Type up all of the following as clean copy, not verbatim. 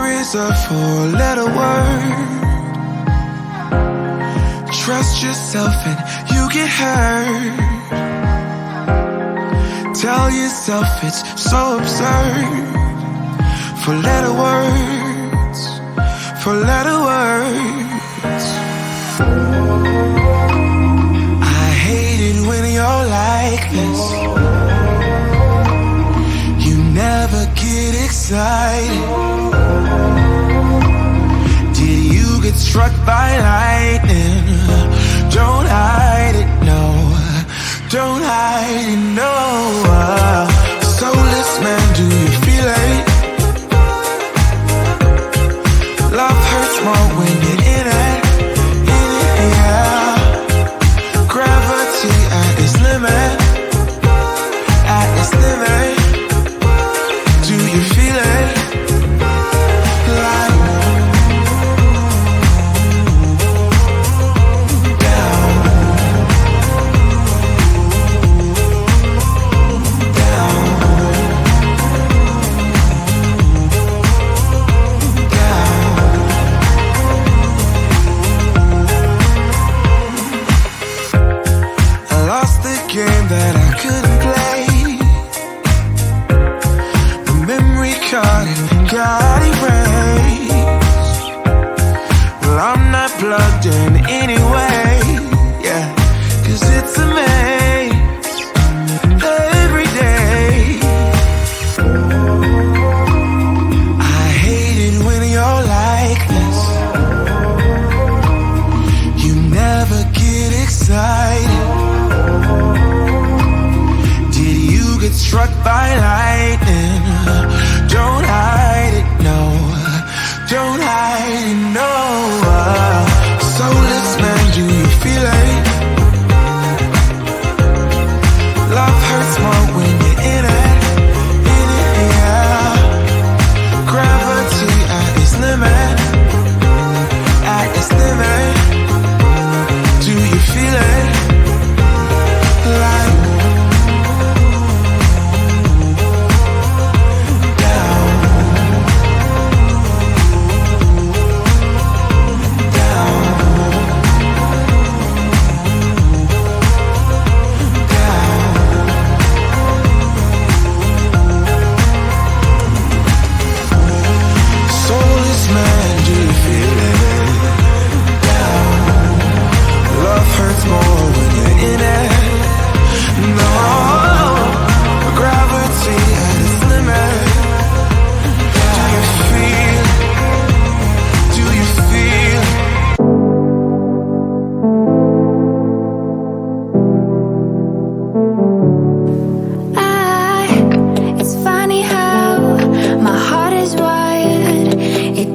is a four-letter word. Trust yourself and you get hurt. Tell yourself it's so absurd. Four-letter words, four-letter words. I hate it when you're like this. You never get excited. Did you get struck by lightning? Don't hide it, no. Don't hide it, no. Soulless man, do you feel it? Love hurts more when you're in it, yeah. Gravity at its limit, at its limit. Do you feel it? Like game that I couldn't play. The memory card and got erased. Well, I'm not plugged in anyway, yeah. Cause it's a maze every day. I hate it when you're like this. You never get excited. Struck by lightning. Don't hide it, no. Don't hide it, no. Soulless man, do you feel it? Love hurts more when you're in it, yeah. Gravity at its limit, at its limit. Do you feel it? Like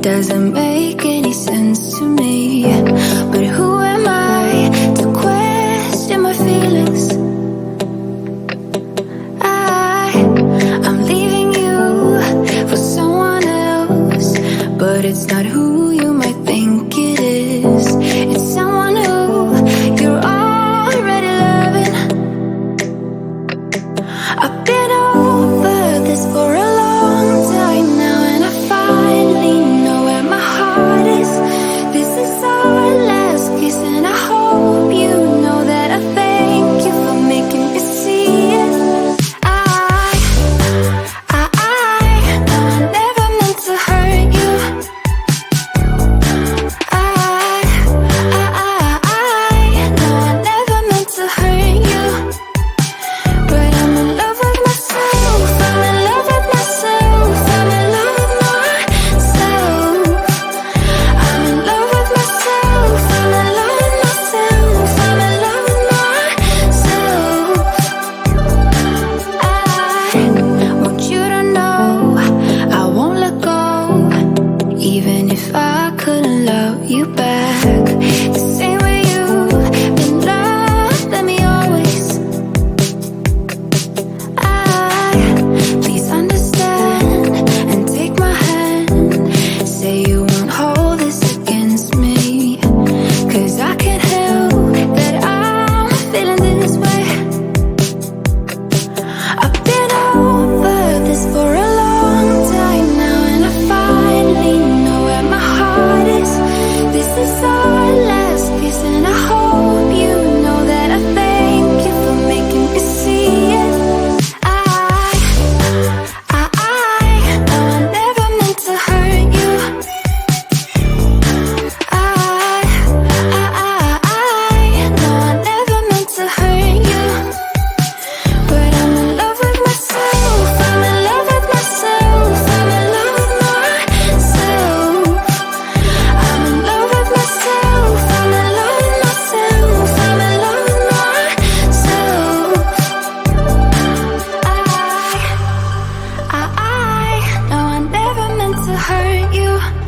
doesn't make any sense to me. But who am I to question my feelings? I'm leaving you for someone else, but it's not who you might think it is. It's someone who you're already loving. I've been over this for a long time now, and I finally know where my heart is. This is our last kiss, and I hope you know that I thank you for making me see it. I never meant to hurt you. hurt you.